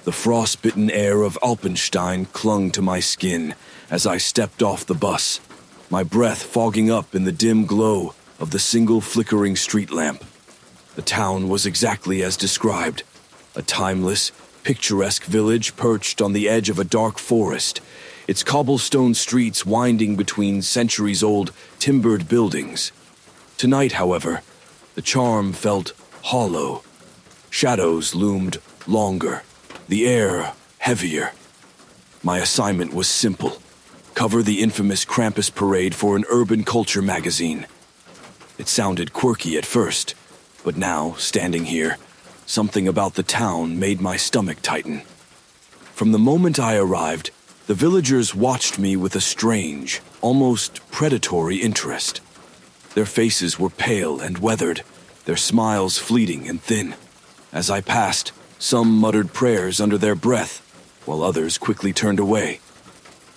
The frost-bitten air of Alpenstein clung to my skin as I stepped off the bus, my breath fogging up in the dim glow of the single flickering street lamp. The town was exactly as described, a timeless, picturesque village perched on the edge of a dark forest, its cobblestone streets winding between centuries-old timbered buildings. Tonight, however, the charm felt hollow. Shadows loomed longer, the air heavier. My assignment was simple: cover the infamous Krampus parade for an urban culture magazine. It sounded quirky at first, but now, standing here, something about the town made my stomach tighten. From the moment I arrived, the villagers watched me with a strange, almost predatory interest. Their faces were pale and weathered, their smiles fleeting and thin. As I passed, some muttered prayers under their breath, while others quickly turned away.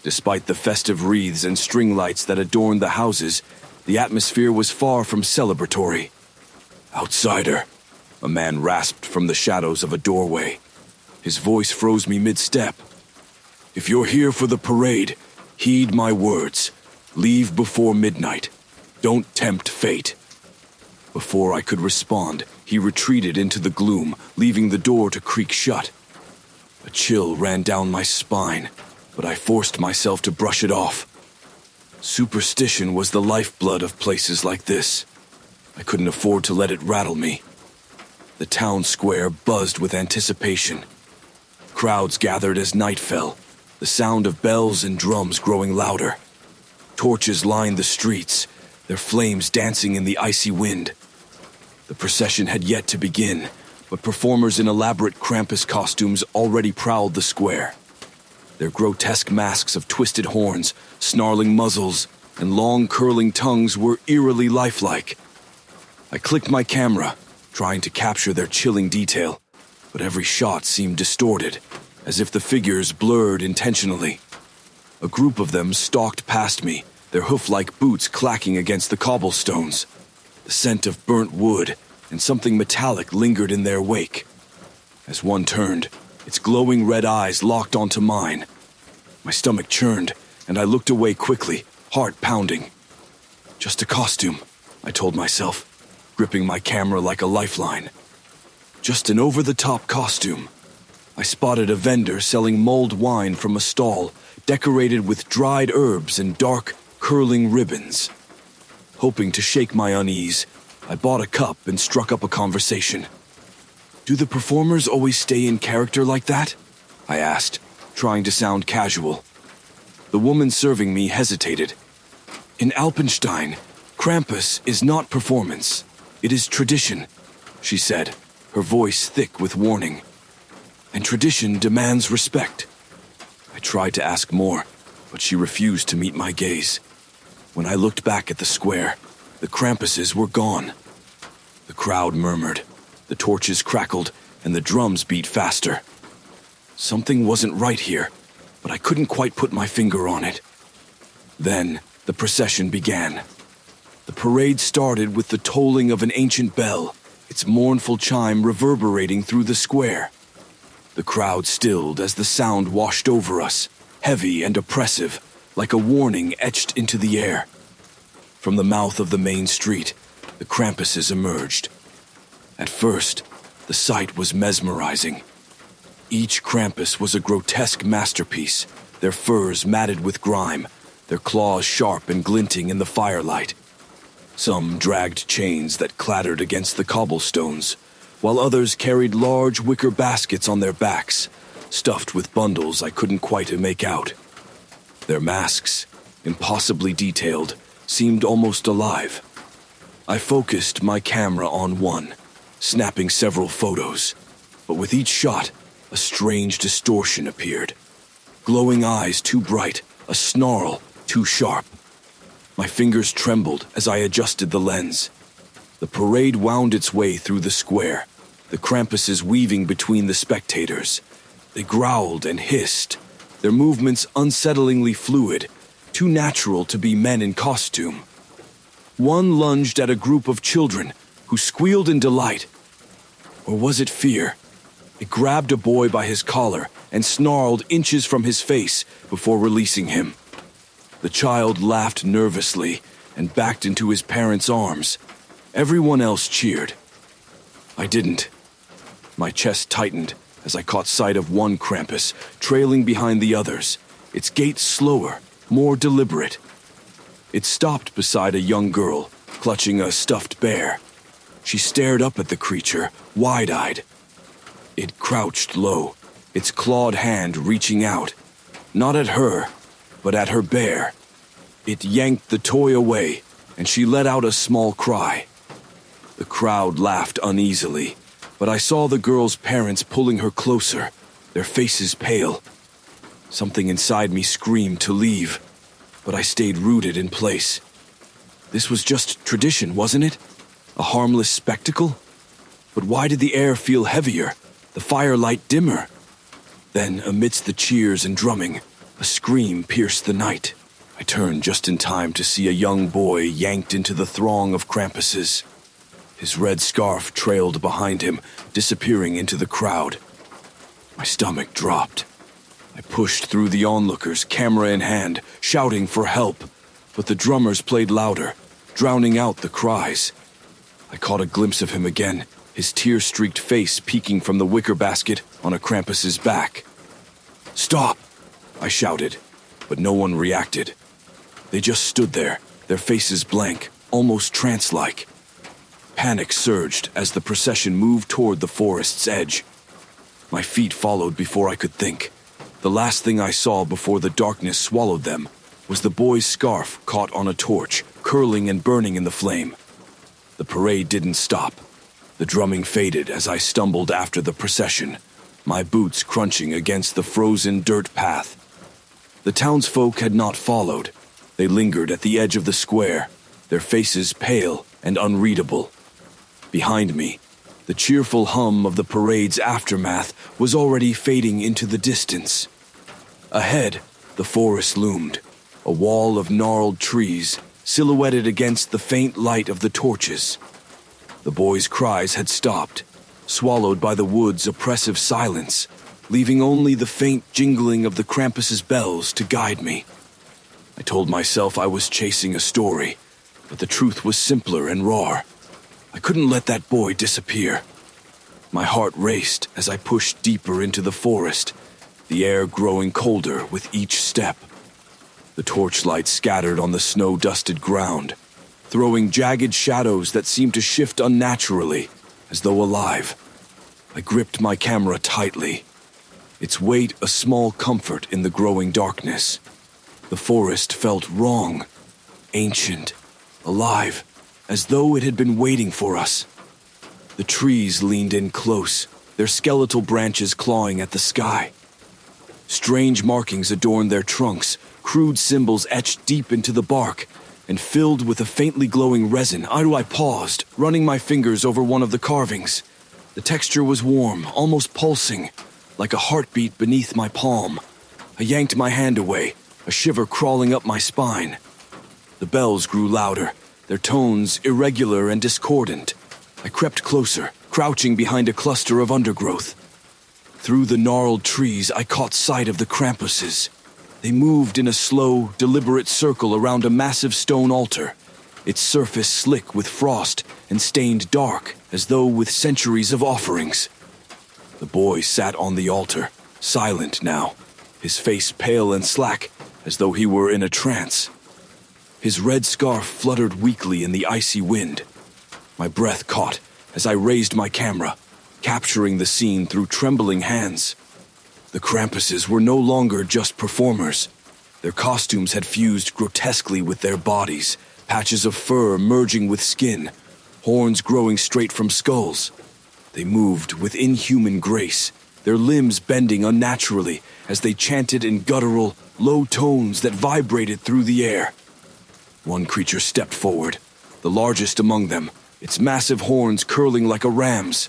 Despite the festive wreaths and string lights that adorned the houses, the atmosphere was far from celebratory. "Outsider," a man rasped from the shadows of a doorway. His voice froze me mid-step. "If you're here for the parade, heed my words. Leave before midnight. Don't tempt fate." Before I could respond, he retreated into the gloom, leaving the door to creak shut. A chill ran down my spine, but I forced myself to brush it off. Superstition was the lifeblood of places like this. I couldn't afford to let it rattle me. The town square buzzed with anticipation. Crowds gathered as night fell, the sound of bells and drums growing louder. Torches lined the streets, their flames dancing in the icy wind. The procession had yet to begin, but performers in elaborate Krampus costumes already prowled the square. Their grotesque masks of twisted horns, snarling muzzles, and long curling tongues were eerily lifelike. I clicked my camera, trying to capture their chilling detail, but every shot seemed distorted, as if the figures blurred intentionally. A group of them stalked past me, their hoof-like boots clacking against the cobblestones. The scent of burnt wood and something metallic lingered in their wake. As one turned, its glowing red eyes locked onto mine. My stomach churned, and I looked away quickly, heart pounding. "Just a costume," I told myself, gripping my camera like a lifeline. Just an over-the-top costume. I spotted a vendor selling mulled wine from a stall decorated with dried herbs and dark, curling ribbons. Hoping to shake my unease, I bought a cup and struck up a conversation. "Do the performers always stay in character like that?" I asked, trying to sound casual. The woman serving me hesitated. "In Alpenstein, Krampus is not performance. It is tradition," she said, her voice thick with warning. "And tradition demands respect." I tried to ask more, but she refused to meet my gaze. When I looked back at the square, the Krampuses were gone. The crowd murmured, the torches crackled, and the drums beat faster. Something wasn't right here, but I couldn't quite put my finger on it. Then, the procession began. The parade started with the tolling of an ancient bell, its mournful chime reverberating through the square. The crowd stilled as the sound washed over us, heavy and oppressive, like a warning etched into the air. From the mouth of the main street, the Krampuses emerged. At first, the sight was mesmerizing. Each Krampus was a grotesque masterpiece, their furs matted with grime, their claws sharp and glinting in the firelight. Some dragged chains that clattered against the cobblestones, while others carried large wicker baskets on their backs, stuffed with bundles I couldn't quite make out. Their masks, impossibly detailed, seemed almost alive. I focused my camera on one, snapping several photos, but with each shot, a strange distortion appeared. Glowing eyes too bright, a snarl too sharp. My fingers trembled as I adjusted the lens. The parade wound its way through the square, the Krampuses weaving between the spectators. They growled and hissed, their movements unsettlingly fluid, too natural to be men in costume. One lunged at a group of children who squealed in delight. Or was it fear? It grabbed a boy by his collar and snarled inches from his face before releasing him. The child laughed nervously and backed into his parents' arms. Everyone else cheered. I didn't. My chest tightened as I caught sight of one Krampus trailing behind the others, its gait slower, more deliberate. It stopped beside a young girl, clutching a stuffed bear. She stared up at the creature, wide-eyed. It crouched low, its clawed hand reaching out, not at her, but at her bear. It yanked the toy away, and she let out a small cry. The crowd laughed uneasily, but I saw the girl's parents pulling her closer, their faces pale. Something inside me screamed to leave, but I stayed rooted in place. This was just tradition, wasn't it? A harmless spectacle? But why did the air feel heavier, the firelight dimmer? Then, amidst the cheers and drumming, a scream pierced the night. I turned just in time to see a young boy yanked into the throng of Krampuses. His red scarf trailed behind him, disappearing into the crowd. My stomach dropped. I pushed through the onlookers, camera in hand, shouting for help, but the drummers played louder, drowning out the cries. I caught a glimpse of him again, his tear-streaked face peeking from the wicker basket on a Krampus's back. "Stop!" I shouted, but no one reacted. They just stood there, their faces blank, almost trance-like. Panic surged as the procession moved toward the forest's edge. My feet followed before I could think. The last thing I saw before the darkness swallowed them was the boy's scarf caught on a torch, curling and burning in the flame. The parade didn't stop. The drumming faded as I stumbled after the procession, my boots crunching against the frozen dirt path. The townsfolk had not followed. They lingered at the edge of the square, their faces pale and unreadable. Behind me, the cheerful hum of the parade's aftermath was already fading into the distance. Ahead, the forest loomed, a wall of gnarled trees silhouetted against the faint light of the torches. The boy's cries had stopped, swallowed by the wood's oppressive silence, leaving only the faint jingling of the Krampus's bells to guide me. I told myself I was chasing a story, but the truth was simpler and raw. I couldn't let that boy disappear. My heart raced as I pushed deeper into the forest, the air growing colder with each step. The torchlight scattered on the snow-dusted ground, throwing jagged shadows that seemed to shift unnaturally, as though alive. I gripped my camera tightly, its weight a small comfort in the growing darkness. The forest felt wrong, ancient, alive, as though it had been waiting for us. The trees leaned in close, their skeletal branches clawing at the sky. Strange markings adorned their trunks, crude symbols etched deep into the bark, and filled with a faintly glowing resin. I paused, running my fingers over one of the carvings. The texture was warm, almost pulsing, like a heartbeat beneath my palm. I yanked my hand away, a shiver crawling up my spine. The bells grew louder, their tones irregular and discordant. I crept closer, crouching behind a cluster of undergrowth. Through the gnarled trees, I caught sight of the Krampuses. They moved in a slow, deliberate circle around a massive stone altar, its surface slick with frost and stained dark, as though with centuries of offerings. The boy sat on the altar, silent now, his face pale and slack, as though he were in a trance. His red scarf fluttered weakly in the icy wind. My breath caught as I raised my camera, capturing the scene through trembling hands. The Krampuses were no longer just performers. Their costumes had fused grotesquely with their bodies, patches of fur merging with skin, horns growing straight from skulls. They moved with inhuman grace, their limbs bending unnaturally as they chanted in guttural, low tones that vibrated through the air. One creature stepped forward, the largest among them, its massive horns curling like a ram's.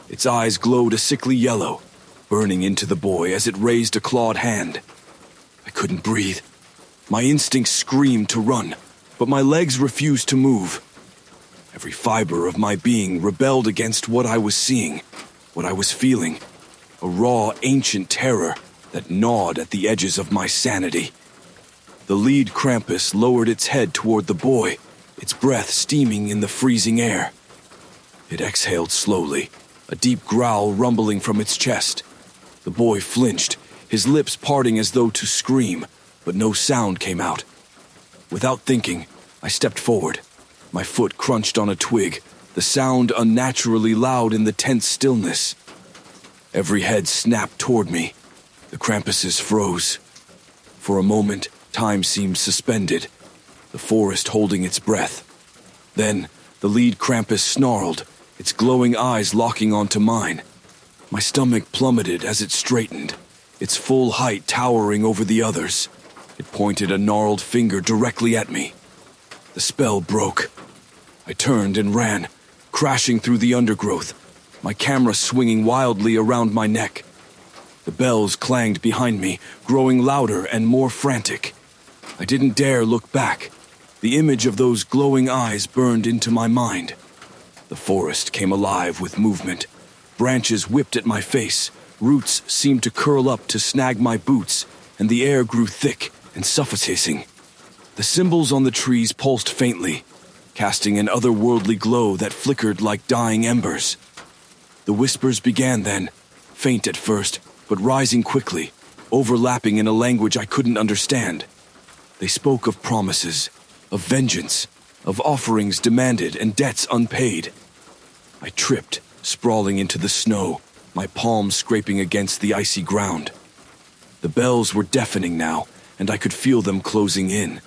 Its eyes glowed a sickly yellow, burning into the boy as it raised a clawed hand. I couldn't breathe. My instincts screamed to run, but my legs refused to move. Every fiber of my being rebelled against what I was seeing, what I was feeling. a raw, ancient terror that gnawed at the edges of my sanity. The lead Krampus lowered its head toward the boy, its breath steaming in the freezing air. It exhaled slowly, a deep growl rumbling from its chest. The boy flinched, his lips parting as though to scream, but no sound came out. Without thinking, I stepped forward. My foot crunched on a twig, the sound unnaturally loud in the tense stillness. Every head snapped toward me. The Krampuses froze. For a moment, time seemed suspended, the forest holding its breath. Then, the lead Krampus snarled, its glowing eyes locking onto mine. My stomach plummeted as it straightened, its full height towering over the others. It pointed a gnarled finger directly at me. The spell broke. I turned and ran, crashing through the undergrowth, my camera swinging wildly around my neck. The bells clanged behind me, growing louder and more frantic. I didn't dare look back. The image of those glowing eyes burned into my mind. The forest came alive with movement. Branches whipped at my face, roots seemed to curl up to snag my boots, and the air grew thick and suffocating. The symbols on the trees pulsed faintly, casting an otherworldly glow that flickered like dying embers. The whispers began then, faint at first, but rising quickly, overlapping in a language I couldn't understand. They spoke of promises, of vengeance, of offerings demanded and debts unpaid. I tripped, sprawling into the snow, my palms scraping against the icy ground. The bells were deafening now, and I could feel them closing in.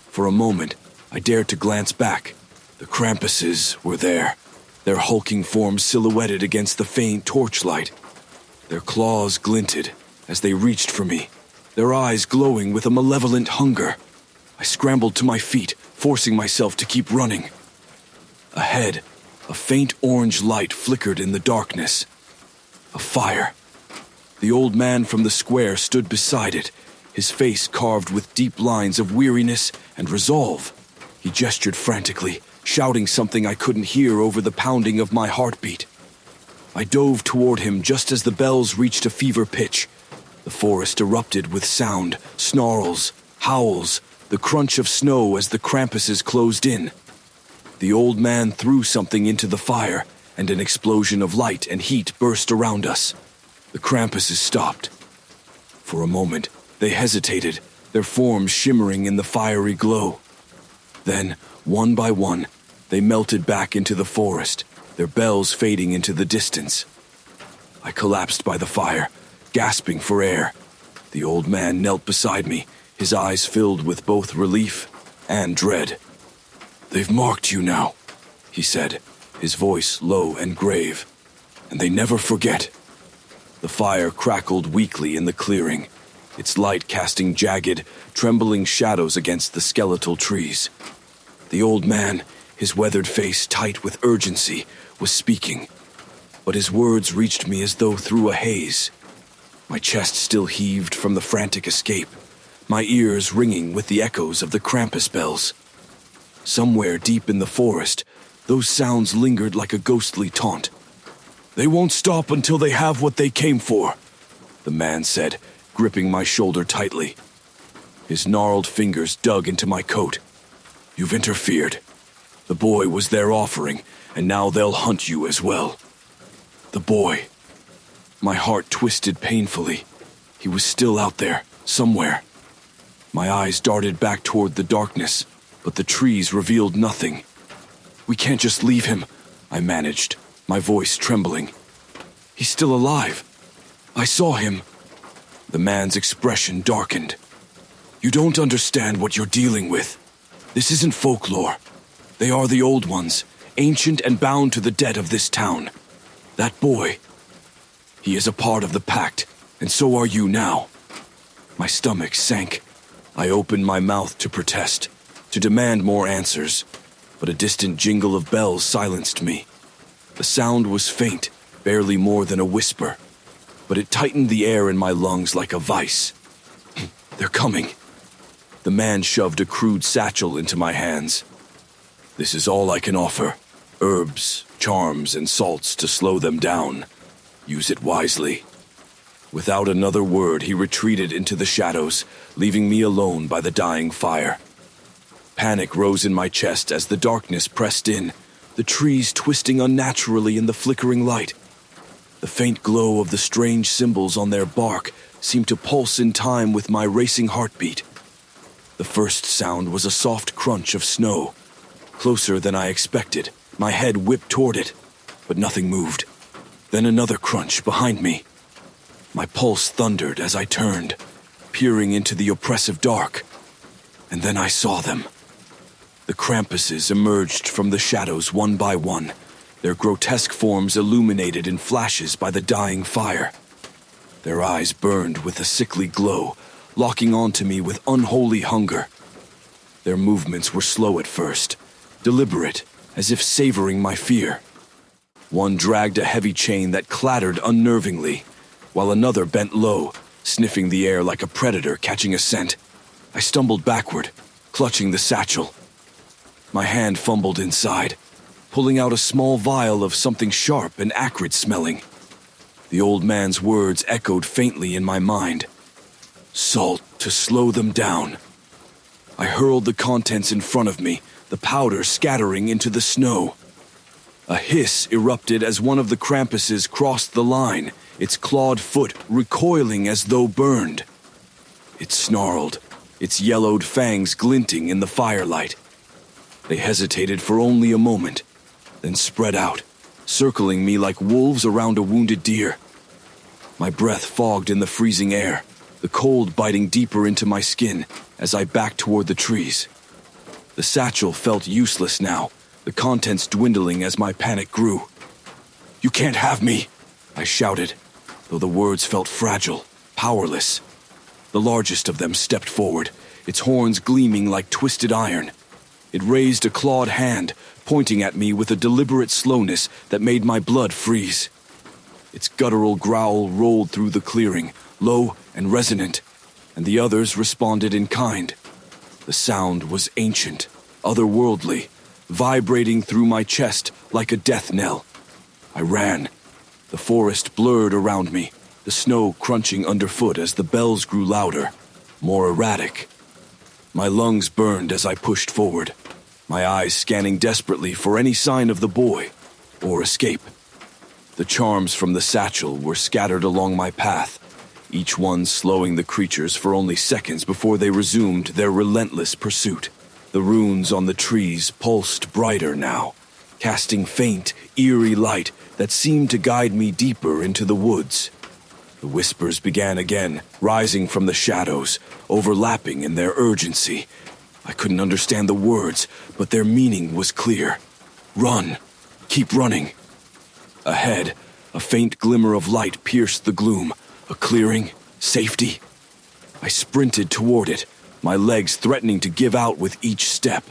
For a moment, I dared to glance back. The Krampuses were there, their hulking forms silhouetted against the faint torchlight. Their claws glinted as they reached for me, their eyes glowing with a malevolent hunger. I scrambled to my feet, forcing myself to keep running. Ahead, a faint orange light flickered in the darkness. A fire. The old man from the square stood beside it, his face carved with deep lines of weariness and resolve. He gestured frantically, shouting something I couldn't hear over the pounding of my heartbeat. I dove toward him just as the bells reached a fever pitch. The forest erupted with sound, snarls, howls, the crunch of snow as the Krampuses closed in. The old man threw something into the fire, and an explosion of light and heat burst around us. The Krampuses stopped. For a moment, they hesitated, their forms shimmering in the fiery glow. Then, one by one, they melted back into the forest, their bells fading into the distance. I collapsed by the fire, gasping for air. The old man knelt beside me, his eyes filled with both relief and dread. "They've marked you now," he said, his voice low and grave. "And they never forget." The fire crackled weakly in the clearing, its light casting jagged, trembling shadows against the skeletal trees. The old man, his weathered face tight with urgency, was speaking, but his words reached me as though through a haze. My chest still heaved from the frantic escape, my ears ringing with the echoes of the Krampus bells. Somewhere deep in the forest, those sounds lingered like a ghostly taunt. "They won't stop until they have what they came for," the man said, gripping my shoulder tightly. His gnarled fingers dug into my coat. "You've interfered. The boy was their offering, and now they'll hunt you as well." The boy. My heart twisted painfully. He was still out there, somewhere. My eyes darted back toward the darkness, but the trees revealed nothing. "We can't just leave him," I managed, my voice trembling. "He's still alive. I saw him." The man's expression darkened. "You don't understand what you're dealing with. This isn't folklore. They are the old ones, ancient and bound to the dead of this town. That boy, he is a part of the pact, and so are you now." My stomach sank. I opened my mouth to protest, to demand more answers, but a distant jingle of bells silenced me. The sound was faint, barely more than a whisper, but it tightened the air in my lungs like a vice. "They're coming." The man shoved a crude satchel into my hands. "This is all I can offer. Herbs, charms, and salts to slow them down. Use it wisely." Without another word, he retreated into the shadows, leaving me alone by the dying fire. Panic rose in my chest as the darkness pressed in, the trees twisting unnaturally in the flickering light. The faint glow of the strange symbols on their bark seemed to pulse in time with my racing heartbeat. The first sound was a soft crunch of snow. Closer than I expected, my head whipped toward it, but nothing moved. Then another crunch behind me. My pulse thundered as I turned, peering into the oppressive dark. And then I saw them. The Krampuses emerged from the shadows one by one, their grotesque forms illuminated in flashes by the dying fire. Their eyes burned with a sickly glow, locking onto me with unholy hunger. Their movements were slow at first, deliberate, as if savoring my fear. One dragged a heavy chain that clattered unnervingly, while another bent low, sniffing the air like a predator catching a scent. I stumbled backward, clutching the satchel. My hand fumbled inside, pulling out a small vial of something sharp and acrid smelling. The old man's words echoed faintly in my mind. Salt to slow them down. I hurled the contents in front of me, the powder scattering into the snow. A hiss erupted as one of the Krampuses crossed the line, its clawed foot recoiling as though burned. It snarled, its yellowed fangs glinting in the firelight. They hesitated for only a moment, then spread out, circling me like wolves around a wounded deer. My breath fogged in the freezing air, the cold biting deeper into my skin as I backed toward the trees. The satchel felt useless now, the contents dwindling as my panic grew. "You can't have me!" I shouted, though the words felt fragile, powerless. The largest of them stepped forward, its horns gleaming like twisted iron. It raised a clawed hand, pointing at me with a deliberate slowness that made my blood freeze. Its guttural growl rolled through the clearing, low and resonant, and the others responded in kind. The sound was ancient, otherworldly, vibrating through my chest like a death knell. I ran. The forest blurred around me, the snow crunching underfoot as the bells grew louder, more erratic. My lungs burned as I pushed forward, my eyes scanning desperately for any sign of the boy or escape. The charms from the satchel were scattered along my path, each one slowing the creatures for only seconds before they resumed their relentless pursuit. The runes on the trees pulsed brighter now, casting faint, eerie light that seemed to guide me deeper into the woods. The whispers began again, rising from the shadows, overlapping in their urgency. I couldn't understand the words, but their meaning was clear. Run. Keep running. Ahead, a faint glimmer of light pierced the gloom. A clearing. Safety. I sprinted toward it, my legs threatening to give out with each step.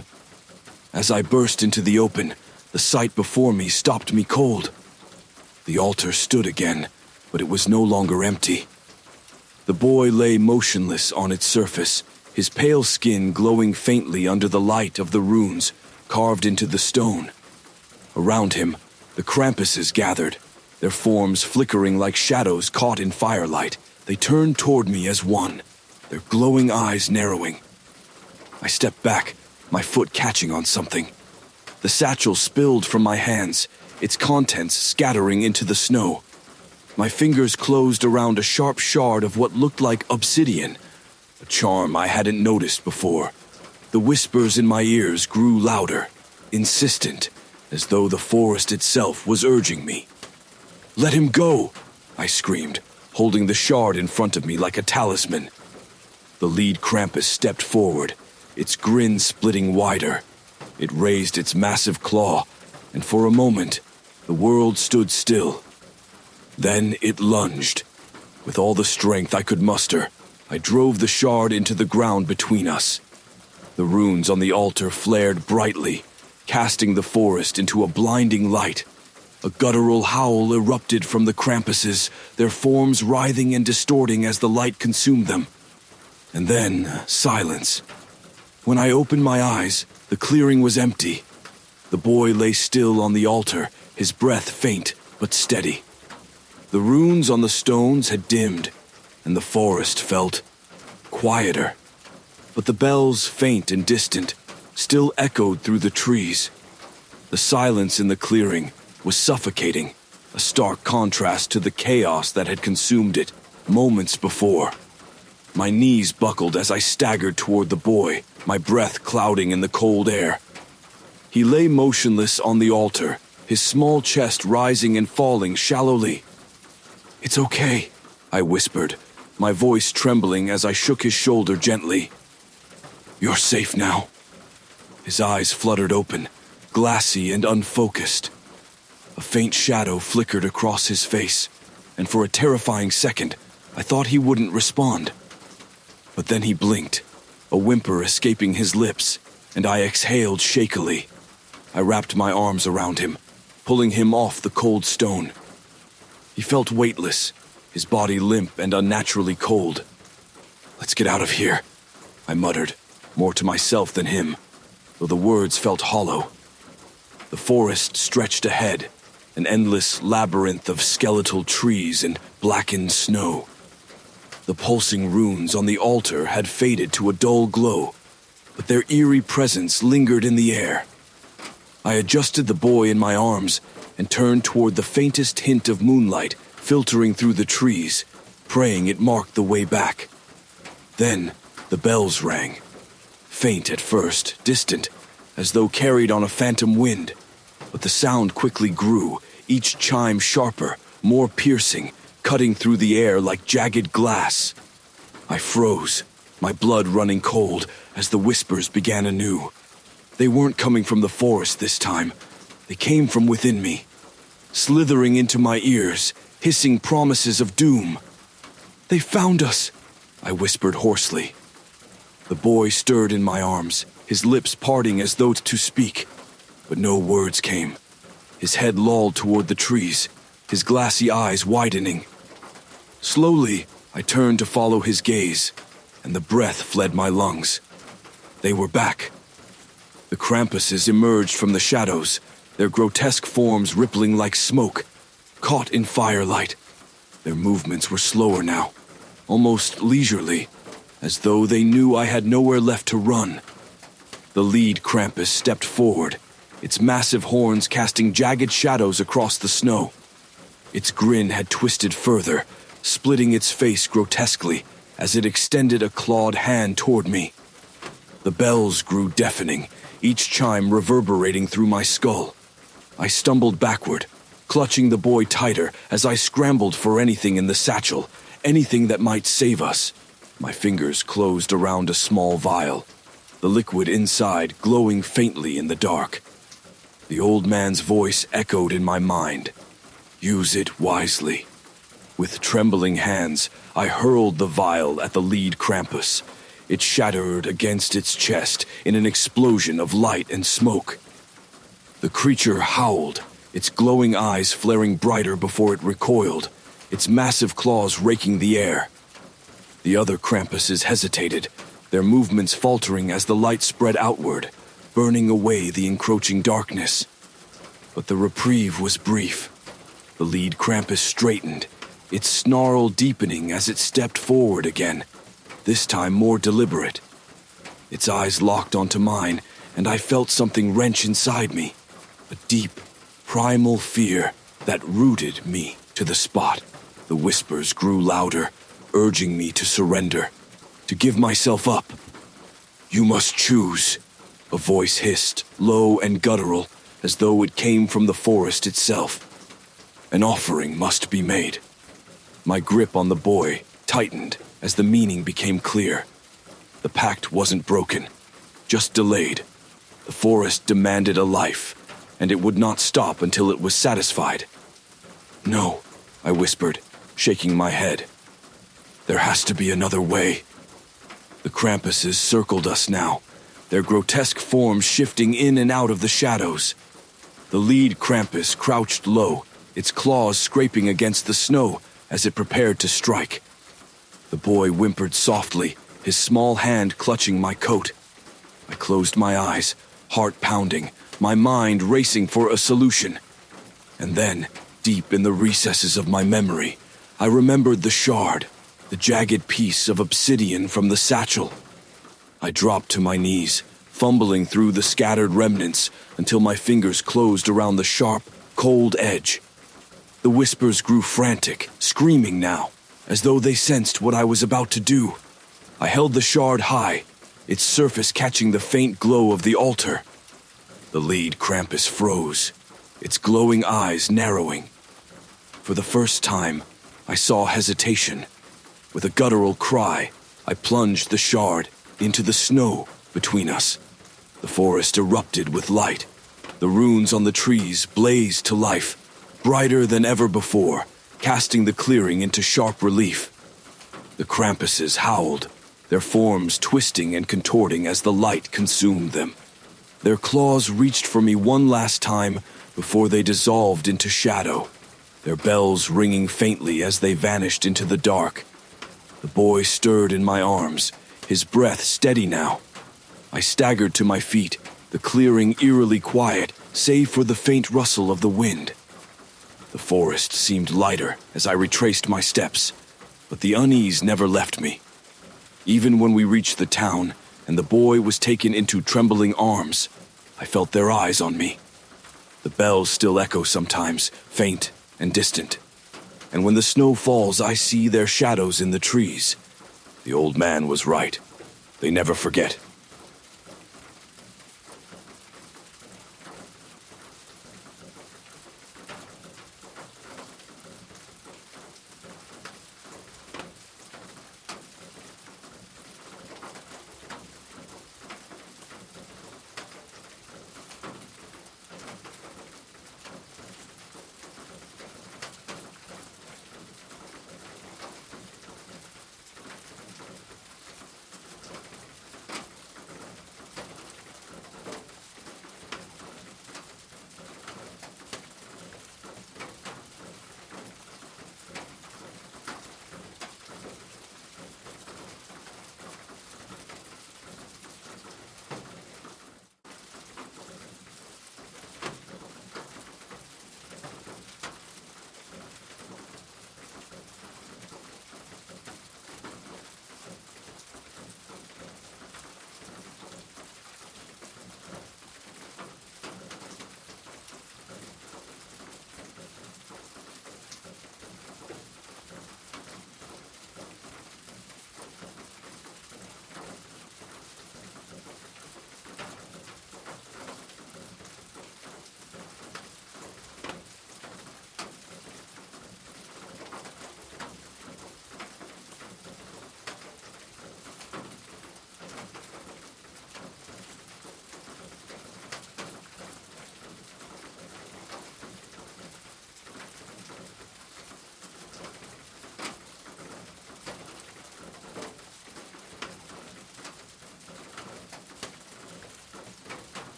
As I burst into the open, the sight before me stopped me cold. The altar stood again, but it was no longer empty. The boy lay motionless on its surface, his pale skin glowing faintly under the light of the runes carved into the stone. Around him, the Krampuses gathered, their forms flickering like shadows caught in firelight. They turned toward me as one, their glowing eyes narrowing. I stepped back, my foot catching on something. The satchel spilled from my hands, its contents scattering into the snow. My fingers closed around a sharp shard of what looked like obsidian, a charm I hadn't noticed before. The whispers in my ears grew louder, insistent, as though the forest itself was urging me. "Let him go!" I screamed, holding the shard in front of me like a talisman. The lead Krampus stepped forward, its grin splitting wider. It raised its massive claw, and for a moment, the world stood still. Then it lunged. With all the strength I could muster, I drove the shard into the ground between us. The runes on the altar flared brightly, casting the forest into a blinding light. A guttural howl erupted from the Krampuses, their forms writhing and distorting as the light consumed them. And then, silence. When I opened my eyes, the clearing was empty. The boy lay still on the altar, his breath faint but steady. The runes on the stones had dimmed, and the forest felt quieter. But the bells, faint and distant, still echoed through the trees. The silence in the clearing was suffocating, a stark contrast to the chaos that had consumed it moments before. My knees buckled as I staggered toward the boy, my breath clouding in the cold air. He lay motionless on the altar, his small chest rising and falling shallowly. "It's okay," I whispered, my voice trembling as I shook his shoulder gently. "You're safe now." His eyes fluttered open, glassy and unfocused. A faint shadow flickered across his face, and for a terrifying second, I thought he wouldn't respond. But then he blinked, a whimper escaping his lips, and I exhaled shakily. I wrapped my arms around him, pulling him off the cold stone. He felt weightless, his body limp and unnaturally cold. "Let's get out of here," I muttered, more to myself than him, though the words felt hollow. The forest stretched ahead, an endless labyrinth of skeletal trees and blackened snow. The pulsing runes on the altar had faded to a dull glow, but their eerie presence lingered in the air. I adjusted the boy in my arms and turned toward the faintest hint of moonlight filtering through the trees, praying it marked the way back. Then the bells rang. Faint at first, distant, as though carried on a phantom wind, but the sound quickly grew, each chime sharper, more piercing, cutting through the air like jagged glass. I froze, my blood running cold as the whispers began anew. They weren't coming from the forest this time. They came from within me, slithering into my ears, hissing promises of doom. "They found us," I whispered hoarsely. The boy stirred in my arms, his lips parting as though to speak, but no words came. His head lolled toward the trees, his glassy eyes widening. Slowly, I turned to follow his gaze, and the breath fled my lungs. They were back. The Krampuses emerged from the shadows, their grotesque forms rippling like smoke, caught in firelight. Their movements were slower now, almost leisurely, as though they knew I had nowhere left to run. The lead Krampus stepped forward, its massive horns casting jagged shadows across the snow. Its grin had twisted further, splitting its face grotesquely as it extended a clawed hand toward me. The bells grew deafening, each chime reverberating through my skull. I stumbled backward, clutching the boy tighter as I scrambled for anything in the satchel, anything that might save us. My fingers closed around a small vial, the liquid inside glowing faintly in the dark. The old man's voice echoed in my mind. "Use it wisely." With trembling hands, I hurled the vial at the lead Krampus. It shattered against its chest in an explosion of light and smoke. The creature howled, its glowing eyes flaring brighter before it recoiled, its massive claws raking the air. The other Krampuses hesitated, their movements faltering as the light spread outward, burning away the encroaching darkness. But the reprieve was brief. The lead Krampus straightened, its snarl deepening as it stepped forward again, this time more deliberate. Its eyes locked onto mine, and I felt something wrench inside me, a deep, primal fear that rooted me to the spot. The whispers grew louder, urging me to surrender, to give myself up. "You must choose," a voice hissed, low and guttural, as though it came from the forest itself. "An offering must be made." My grip on the boy tightened as the meaning became clear. The pact wasn't broken, just delayed. The forest demanded a life, and it would not stop until it was satisfied. "No," I whispered, shaking my head. "There has to be another way." The Krampuses circled us now, their grotesque forms shifting in and out of the shadows. The lead Krampus crouched low, its claws scraping against the snow as it prepared to strike. The boy whimpered softly, his small hand clutching my coat. I closed my eyes, heart pounding, my mind racing for a solution. And then, Deep in the recesses of my memory, I remembered the shard, the jagged piece of obsidian from the satchel. I dropped to my knees, fumbling through the scattered remnants until my fingers closed around the sharp, cold edge. The whispers grew frantic, screaming now, as though they sensed what I was about to do. I held the shard high, its surface catching the faint glow of the altar. The lead Krampus froze, its glowing eyes narrowing. For the first time, I saw hesitation. With a guttural cry, I plunged the shard into the snow between us. The forest erupted with light. The runes on the trees blazed to life, brighter than ever before, casting the clearing into sharp relief. The Krampuses howled, their forms twisting and contorting as the light consumed them. Their claws reached for me one last time before they dissolved into shadow, their bells ringing faintly as they vanished into the dark. The boy stirred in my arms, his breath steady now. I staggered to my feet, the clearing eerily quiet, save for the faint rustle of the wind. The forest seemed lighter as I retraced my steps, but the unease never left me. Even when we reached the town and the boy was taken into trembling arms, I felt their eyes on me. The bells still echo sometimes, faint and distant. And when the snow falls, I see their shadows in the trees. The old man was right. They never forget.